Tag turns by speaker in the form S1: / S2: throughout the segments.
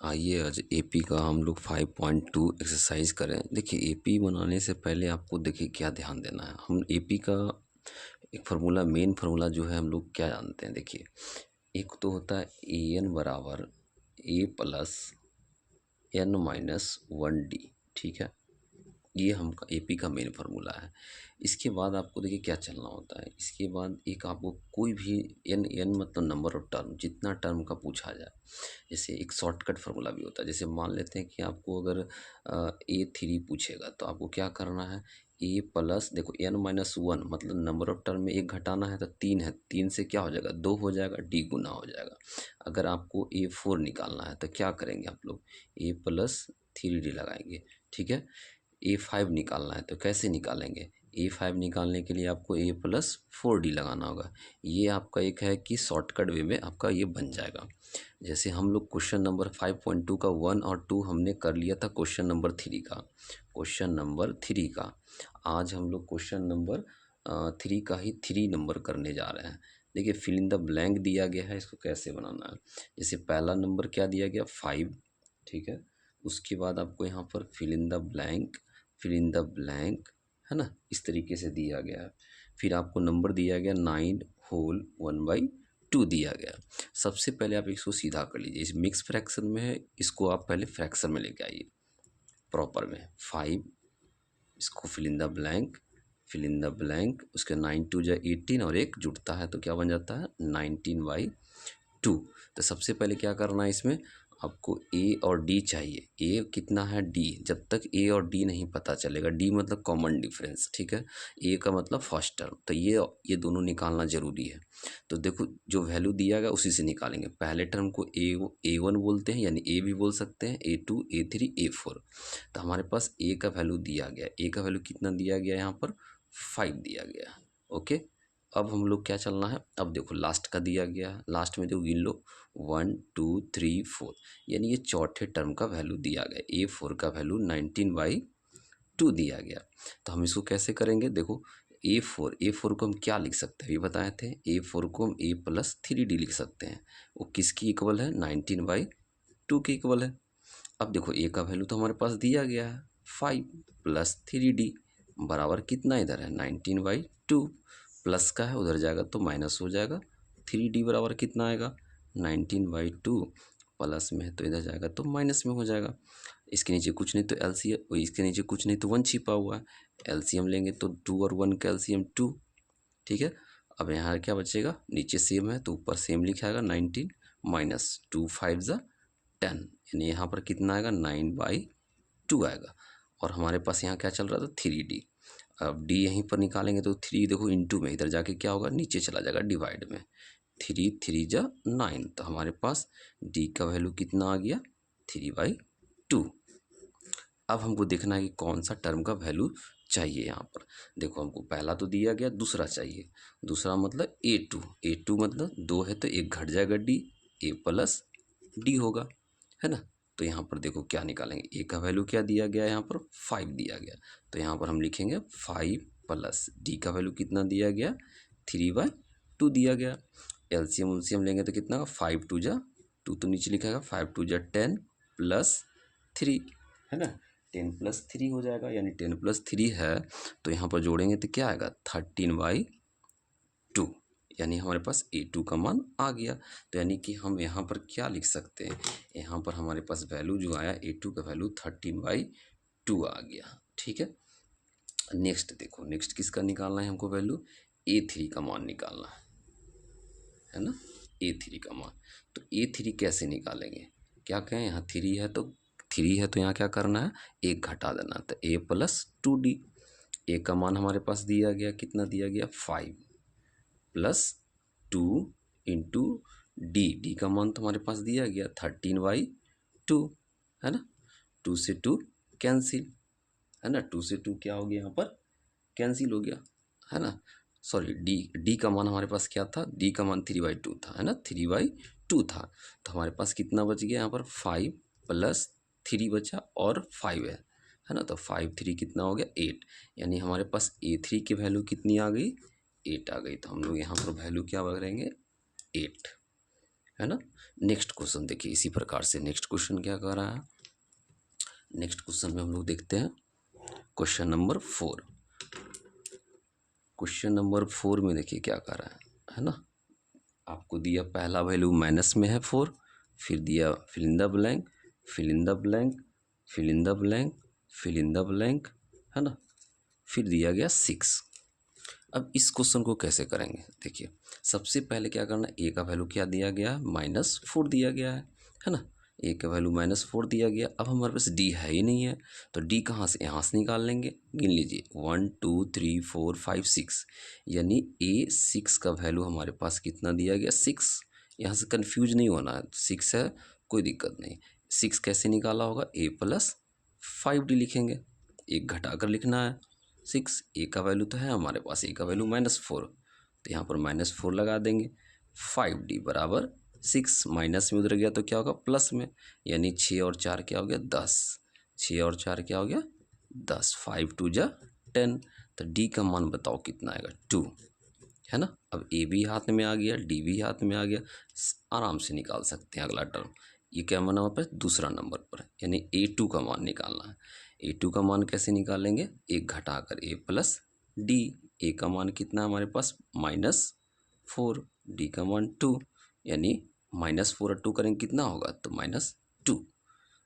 S1: आइए आज एपी का हम लोग 5.2 एक्सरसाइज करें। देखिए एपी बनाने से पहले आपको देखिए क्या ध्यान देना है। हम एपी का एक फार्मूला मेन फार्मूला जो है हम लोग क्या जानते हैं। देखिए एक तो होता है ए एन बराबर ए प्लस एन माइनस 1 डी। ठीक है, ये हम एपी का मेन फार्मूला है। इसके बाद आपको देखिए क्या चलना होता है। इसके बाद एक आपको कोई भी एन एन मतलब नंबर ऑफ टर्म, जितना टर्म का पूछा जाए। जैसे एक शॉर्टकट फार्मूला भी होता है। जैसे मान लेते हैं कि आपको अगर A3 पूछेगा तो आपको क्या करना है, ए प्लस देखो n-1 मतलब नंबर ऑफ टर्म में एक घटाना है तो 3 है, 3 से क्या हो जाएगा 2 हो जाएगा, डी गुना हो जाएगा। अगर आपको A4 निकालना है तो क्या करेंगे आप लोग, ए प्लस 3D लगाएंगे। ठीक है, A5 निकालना है तो कैसे निकालेंगे, A5 निकालने के लिए आपको ए प्लस 4D लगाना होगा। ये आपका एक है कि शॉर्टकट वे में आपका ये बन जाएगा। जैसे हम लोग क्वेश्चन नंबर 5.2 का 1 और 2 हमने कर लिया था क्वेश्चन नंबर 3 का। क्वेश्चन नंबर 3 का आज हम लोग क्वेश्चन नंबर 3 का ही 3 नंबर करने जा रहे हैं। देखिए फिल इन द ब्लैंक दिया गया है, इसको कैसे बनाना है। जैसे पहला नंबर क्या दिया गया 5, ठीक है। उसके बाद आपको यहाँ पर fill in the blank, fill in the blank है ना, इस तरीके से दिया गया है। फिर आपको नंबर दिया गया 9 होल 1/2 दिया गया। सबसे पहले आप इसको सीधा कर लीजिए। इस मिक्स फ्रैक्शन में है, इसको आप पहले फ्रैक्शन में लेके आइए प्रॉपर में। 5, इसको fill in the blank, fill in the blank, उसके 9 2 जा 18 और एक जुड़ता है तो क्या बन जाता है 19/2। तो सबसे पहले क्या करना है, इसमें आपको ए और डी चाहिए। ए कितना है डी, जब तक ए और डी नहीं पता चलेगा, डी मतलब कॉमन डिफरेंस, ठीक है। ए का मतलब फर्स्ट टर्म, तो ये दोनों निकालना जरूरी है। तो देखो जो वैल्यू दिया गया उसी से निकालेंगे। पहले टर्म को A1 बोलते हैं, यानी ए भी बोल सकते हैं, A2 A3 A4। तो हमारे पास ए का वैल्यू दिया गया, ए का वैल्यू कितना दिया गया यहाँ पर 5 दिया गया। ओके, अब हम लोग क्या चलना है, अब देखो लास्ट का दिया गया है, लास्ट में देखो गिन लो 1 2 3 4, यानी ये चौथे टर्म का वैल्यू दिया गया। A4 का वैल्यू 19/2 दिया गया। तो हम इसको कैसे करेंगे, देखो A4 को हम क्या लिख सकते हैं, ये बताए थे। A4 को हम A प्लस 3D लिख सकते हैं। वो किसकी इक्वल है 19/2 की इक्वल है। अब देखो ए का वैल्यू तो हमारे पास दिया गया है 5 प्लस 3D बराबर कितना इधर है 19/2, प्लस का है उधर जाएगा तो माइनस हो जाएगा। 3D बराबर कितना आएगा 19/2, प्लस में है तो इधर जाएगा तो माइनस में हो जाएगा। इसके नीचे कुछ नहीं तो एलसीएम, इसके नीचे कुछ नहीं तो 1 छिपा हुआ है। एलसीएम लेंगे तो 2 और 1 का एलसीएम 2, ठीक है। अब यहाँ क्या बचेगा, नीचे सेम है तो ऊपर सेम लिखाएगा 19 माइनस 2 5 ज़ा 10, यानी यहाँ पर कितना आएगा 9/2 आएगा। और हमारे पास यहाँ क्या चल रहा था 3D। अब डी यहीं पर निकालेंगे तो 3 देखो इंटू में, इधर जाके क्या होगा नीचे चला जाएगा डिवाइड में। 3 3 जा 9, तो हमारे पास डी का वैल्यू कितना आ गया 3/2। अब हमको देखना है कि कौन सा टर्म का वैल्यू चाहिए। यहाँ पर देखो हमको पहला तो दिया गया, दूसरा चाहिए। दूसरा मतलब A2 मतलब 2 है तो एक घट जाएगा डी, ए प्लस डी होगा, है ना। तो यहाँ पर देखो क्या निकालेंगे, ए का वैल्यू क्या दिया गया है यहाँ पर 5 दिया गया, तो यहाँ पर हम लिखेंगे 5 प्लस डी का वैल्यू कितना दिया गया 3/2 दिया गया। एलसीएम उलसीएम लेंगे तो कितना 5 2 जा 2 तो नीचे लिखाएगा 5 2 जा 10 प्लस 3, है ना। 10 प्लस 3 हो जाएगा, यानी 10 प्लस 3 है तो यहाँ पर जोड़ेंगे तो क्या आएगा 13/2, यानी हमारे पास A2 का मान आ गया। तो यानी कि हम यहाँ पर क्या लिख सकते हैं, यहाँ पर हमारे पास वैल्यू जो आया A2 का वैल्यू 13/2 आ गया, ठीक है। नेक्स्ट देखो, नेक्स्ट किसका निकालना है हमको वैल्यू, A3 का मान निकालना है ना, A3 का मान। तो A3 कैसे निकालेंगे, क्या कहें, यहाँ 3 है तो यहाँ क्या करना है एक घटा देना, तो A प्लस 2D। ए का मान हमारे पास दिया गया, कितना दिया गया 5 प्लस 2 इंटू डी का मान तो हमारे पास दिया गया 13/2, है ना। 2 से 2 कैंसिल, है ना, 2 से 2 क्या हो गया यहाँ पर कैंसिल हो गया, है ना। सॉरी डी का मान हमारे पास क्या था, डी का मान 3/2 था, है ना, 3/2 था। तो हमारे पास कितना बच गया यहाँ पर 5 प्लस 3 बचा और 5 है ना। तो 5 3 कितना हो गया 8, यानी हमारे पास A3 की वैल्यू कितनी आ गई 8 आ गई। तो हम लोग यहाँ पर वैल्यू क्या करेंगे 8, है ना। नेक्स्ट क्वेश्चन देखिए इसी प्रकार से नेक्स्ट क्वेश्चन क्या कर रहा है। नेक्स्ट क्वेश्चन में हम लोग देखते हैं क्वेश्चन नंबर 4। क्वेश्चन नंबर 4 में देखिए क्या कर रहा है ना। आपको दिया पहला वैल्यू माइनस में है 4, फिर दिया fill in the blank, fill in the blank, fill in the blank, fill in the blank, है ना। फिर दिया गया 6। अब इस क्वेश्चन को कैसे करेंगे देखिए, सबसे पहले क्या करना, ए का वैल्यू क्या दिया गया, -4 दिया गया है ना। ए का वैल्यू -4 दिया गया। अब हमारे पास डी है ही नहीं है, तो डी कहाँ से, यहाँ से निकाल लेंगे। गिन लीजिए 1 2 3 4 5 6, यानी ए 6 का वैल्यू हमारे पास कितना दिया गया, 6। यहाँ से कन्फ्यूज नहीं होना है, 6 है कोई दिक्कत नहीं। 6 कैसे निकाला होगा, ए प्लस 5d लिखेंगे, एक घटा कर लिखना है। 6 ए का वैल्यू तो है हमारे पास, ए का वैल्यू -4, तो यहाँ पर -4 लगा देंगे। 5d बराबर 6, माइनस में उधर गया तो क्या होगा, प्लस में, यानी 6 और 4 क्या हो गया, 10। 6 और 4 क्या हो गया, 10। 5 2 जा 10, तो डी का मान बताओ कितना आएगा, 2, है ना। अब ए भी हाथ में आ गया, डी भी हाथ में आ गया, आराम से निकाल सकते हैं अगला टर्म। ये क्या माना वहाँ पर, दूसरा नंबर पर, यानी A2 का मान निकालना है। A2 का मान कैसे निकालेंगे, एक घटाकर ए प्लस डी। ए का मान कितना है हमारे पास, -4, डी का मान 2, यानी -4 और 2 करेंगे कितना होगा, तो -2,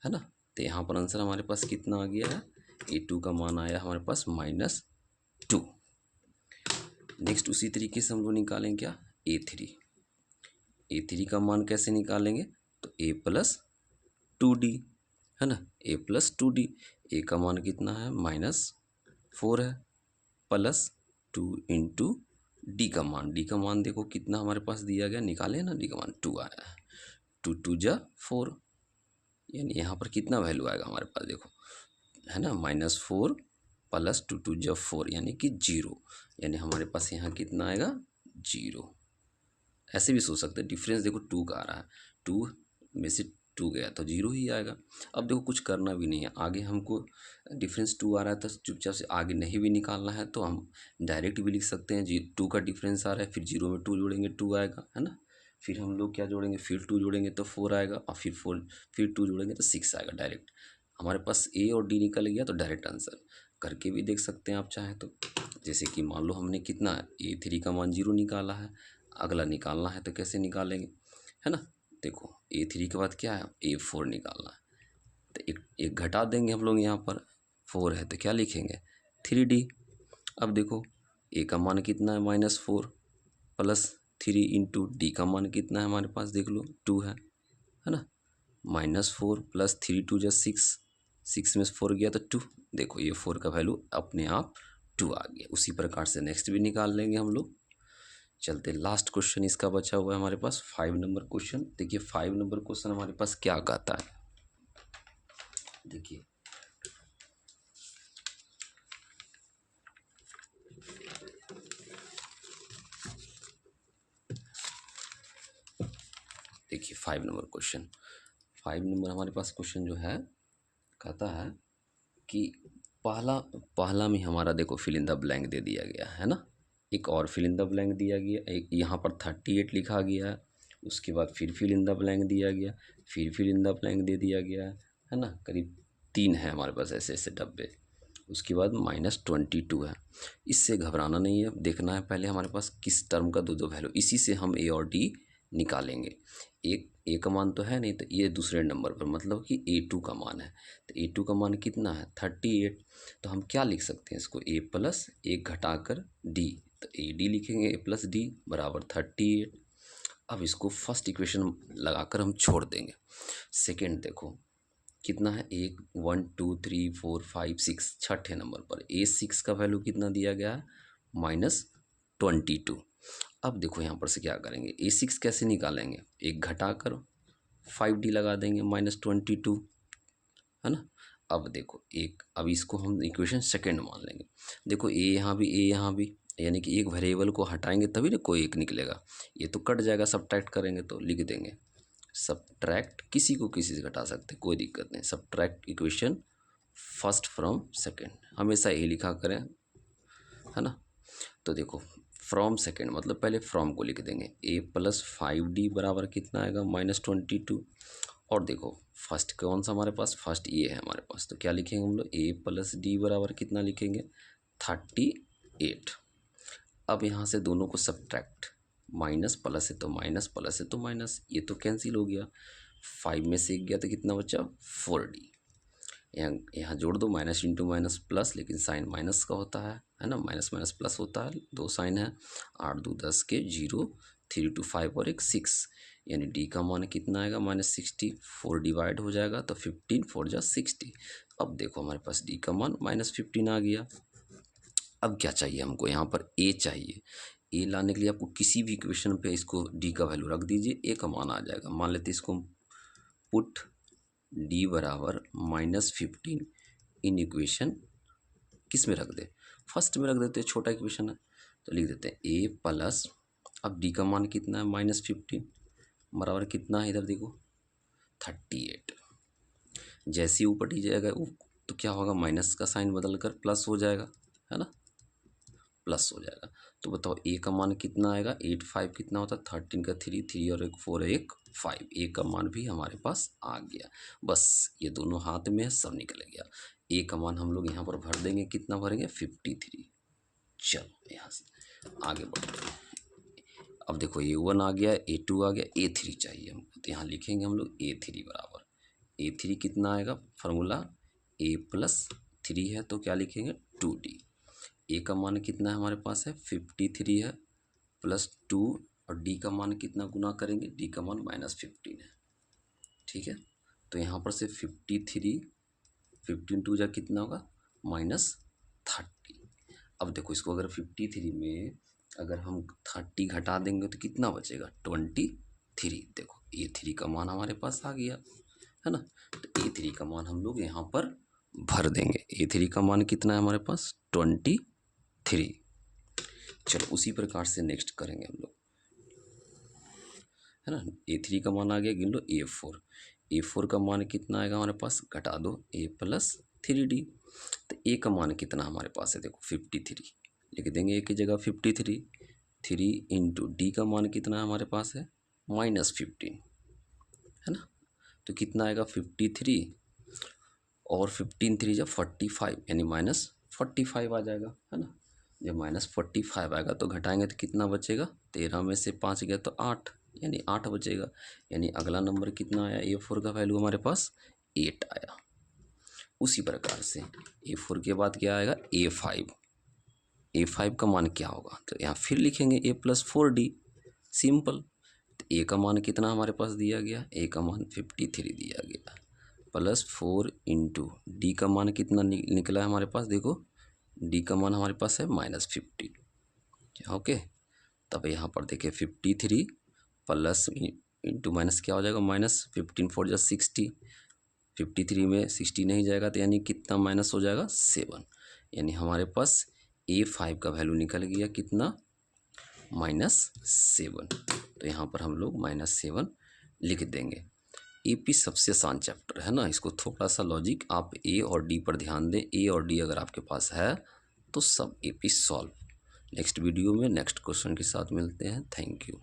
S1: है ना। तो यहाँ पर आंसर हमारे पास कितना आ गया है, A2 का मान आया हमारे पास -2। नेक्स्ट उसी तरीके से हम लोग निकालेंगे क्या, A3। A3 का मान कैसे निकालेंगे, तो A प्लस 2D, है ना, A प्लस 2D। ए का मान कितना है, -4 है, प्लस 2 इंटू डी का मान। डी का मान देखो कितना हमारे पास दिया गया, निकाले ना, डी का मान 2 आया है। 2 2 जा 4, यानी यहाँ पर कितना वैल्यू आएगा हमारे पास देखो, है ना, -4 प्लस 2 2 जा 4, यानी कि 0, यानी हमारे पास यहाँ कितना आएगा, 0। ऐसे भी सोच सकते हैं, डिफरेंस देखो 2 का आ रहा है, 2 में से 2 गया तो 0 ही आएगा। अब देखो कुछ करना भी नहीं है, आगे हमको डिफरेंस 2 आ रहा है तो चुपचाप से आगे नहीं भी निकालना है तो हम डायरेक्ट भी लिख सकते हैं, जी 2 का डिफरेंस आ रहा है, फिर 0 में 2 जोड़ेंगे 2 आएगा, है ना। फिर हम लोग क्या जोड़ेंगे, फिर 2 जोड़ेंगे तो 4 आएगा, और फिर 2 जोड़ेंगे तो 6 आएगा। डायरेक्ट हमारे पास ए और डी निकल गया, तो डायरेक्ट आंसर करके भी देख सकते हैं आप चाहें तो। जैसे कि मान लो हमने कितना है, A3 का मान 0 निकाला है, अगला निकालना है तो कैसे निकालेंगे, है ना। देखो A3 के बाद क्या है, A4 निकालना है, तो एक घटा देंगे हम लोग, यहाँ पर 4 है तो क्या लिखेंगे, 3D। अब देखो ए का मान कितना है, -4 प्लस 3 इंटू डी का मान कितना है हमारे पास, देख लो 2 है ना। -4 प्लस 3 2 जा 6, 6 में से 4 गया तो 2, देखो ये 4 का वैल्यू अपने आप 2 आ गया। उसी प्रकार से नेक्स्ट भी निकाल लेंगे हम लोग। चलते लास्ट क्वेश्चन इसका बचा हुआ है हमारे पास 5 नंबर क्वेश्चन। देखिए 5 नंबर क्वेश्चन हमारे पास क्या कहता है, देखिए देखिए 5 नंबर क्वेश्चन, 5 नंबर हमारे पास क्वेश्चन जो है कहता है कि पहला में हमारा देखो फिल इन द ब्लैंक दे दिया गया है ना, एक और फिल इन द ब्लैंक दिया गया, एक यहाँ पर 38 लिखा गया है, उसके बाद फिर फिल इन द ब्लैंक दिया गया, फिर फिल इन द ब्लैंक दे दिया गया है ना। करीब 3 है हमारे पास ऐसे ऐसे डब्बे, उसके बाद -22 है। इससे घबराना नहीं है, देखना है पहले हमारे पास किस टर्म का दो दो वैल्यू, इसी से हम ए और डी निकालेंगे। एक ए का मान तो है नहीं, तो ये दूसरे नंबर पर मतलब कि A2 का मान है, तो A2 का मान कितना है 38, तो हम क्या लिख सकते हैं इसको, ए प्लस एक घटाकर डी, तो ए डी लिखेंगे, ए प्लस डी बराबर 38। अब इसको फर्स्ट इक्वेशन लगाकर हम छोड़ देंगे। सेकेंड देखो कितना है, 1 2 3 4 5 6, छठे नंबर पर A6 का वैल्यू कितना दिया गया है, -22। अब देखो यहाँ पर से क्या करेंगे, A6 कैसे निकालेंगे, एक घटाकर 5D लगा देंगे -22, है ना। अब देखो अब इसको हम इक्वेशन सेकेंड मान लेंगे। देखो ए यहाँ भी, यानी कि एक वेरिएबल को हटाएंगे तभी ना कोई एक निकलेगा, ये तो कट जाएगा, सब्ट्रैक्ट करेंगे तो लिख देंगे सब्ट्रैक्ट, किसी को किसी से घटा सकते कोई दिक्कत नहीं, subtract equation first from second, हमेशा ए लिखा करें, है ना। तो देखो फ्रॉम सेकेंड मतलब पहले फ्रॉम को लिख देंगे, ए प्लस 5d बराबर कितना आएगा -22। और देखो फर्स्ट कौन सा हमारे पास, फर्स्ट ये है हमारे पास, तो क्या लिखेंगे हम लोग, ए प्लस डी बराबर कितना लिखेंगे 38। अब यहाँ से दोनों को सब्ट्रैक्ट, माइनस प्लस है तो माइनस, प्लस है तो माइनस, ये तो कैंसिल हो गया, 5 में से 1 गया तो कितना बचा 4d। यहाँ जोड़ दो, माइनस इंटू माइनस प्लस, लेकिन साइन माइनस का होता है ना, माइनस माइनस प्लस होता है, दो साइन है, 8 2 10 के 0, 3 2 5 और एक 6, यानी डी का मान कितना आएगा -60। 4 डिवाइड हो जाएगा तो 15 4 जा 60। अब देखो हमारे पास डी का मान -15 आ गया। अब क्या चाहिए हमको, यहाँ पर ए चाहिए। ए लाने के लिए आपको किसी भी इक्वेशन पे इसको डी का वैल्यू रख दीजिए, ए का मान आ जाएगा। मान लेते इसको पुट डी बराबर -15 इन इक्वेशन किस में रख दे, फर्स्ट में रख देते हैं, छोटा इक्वेशन है तो लिख देते हैं ए प्लस, अब डी का मान कितना है -15 बराबर कितना है, इधर देखो 38। जैसे ही ऊपर डी जाएगा तो क्या होगा, माइनस का साइन बदल कर प्लस हो जाएगा, है ना, प्लस हो जाएगा। तो बताओ ए का मान कितना आएगा, 8 5 कितना होता है, 13 का 3 3 और एक 4 एक 5, ए का मान भी हमारे पास आ गया। बस ये दोनों हाथ में है, सब निकल गया। ए का मान हम लोग यहाँ पर भर देंगे, कितना भरेंगे 53। चलो यहाँ से आगे बढ़ते हैं। अब देखो A1 आ गया, A2 आ गया, A3 चाहिए हमको, तो यहाँ लिखेंगे हम लोग A3 बराबर, A3 कितना आएगा, फार्मूला A प्लस 3 है तो क्या लिखेंगे 2D। ए का मान कितना है हमारे पास है 53 है, प्लस 2 और डी का मान कितना गुना करेंगे, डी का मान -15 है, ठीक है। तो यहाँ पर से 53, 15 2 जा कितना होगा -30। अब देखो इसको अगर 53 में अगर हम 30 घटा देंगे तो कितना बचेगा 23। देखो A3 का मान हमारे पास आ गया, है ना। तो A3 का मान हम लोग यहाँ पर भर देंगे। A3 का मान कितना है हमारे पास 23। चलो उसी प्रकार से नेक्स्ट करेंगे हम लोग, है ना। A3 का मान आ गया, गिन लो A4, A4 का मान कितना आएगा हमारे पास, घटा दो A प्लस 3D। तो ए का मान कितना हमारे पास है, देखो 53 लिख देंगे, ए की जगह 53, 3 इंटू डी का मान कितना हमारे पास है -15, है ना। तो कितना आएगा 53 और 15 3 जा 45, यानी -45 आ जाएगा, है ना। जब -45 आएगा तो घटाएंगे तो कितना बचेगा, 13 में से 5 गया तो 8, यानी 8 बचेगा। यानी अगला नंबर कितना आया, A4 का वैल्यू हमारे पास 8 आया। उसी प्रकार से A4 के बाद क्या आएगा A5, A5 का मान क्या होगा, तो यहाँ फिर लिखेंगे A प्लस 4D, सिंपल। तो ए का मान कितना हमारे पास दिया गया, ए का मान 53 दिया गया, प्लस 4 इंटू डी का मान कितना निकला है हमारे पास, देखो डी का मान हमारे पास है -15, ओके। तब यहाँ पर देखिए 53 प्लस इंटू माइनस क्या हो जाएगा, -15 4 जा 60, 53 में 60 नहीं जाएगा तो यानी कितना माइनस हो जाएगा 7, यानी हमारे पास A5 का वैल्यू निकल गया कितना -7। तो यहाँ पर हम लोग -7 लिख देंगे। AP सबसे आसान चैप्टर है ना, इसको थोड़ा सा लॉजिक आप A और D पर ध्यान दें। A और D अगर आपके पास है तो सब AP सॉल्व। नेक्स्ट वीडियो में नेक्स्ट क्वेश्चन के साथ मिलते हैं। Thank you.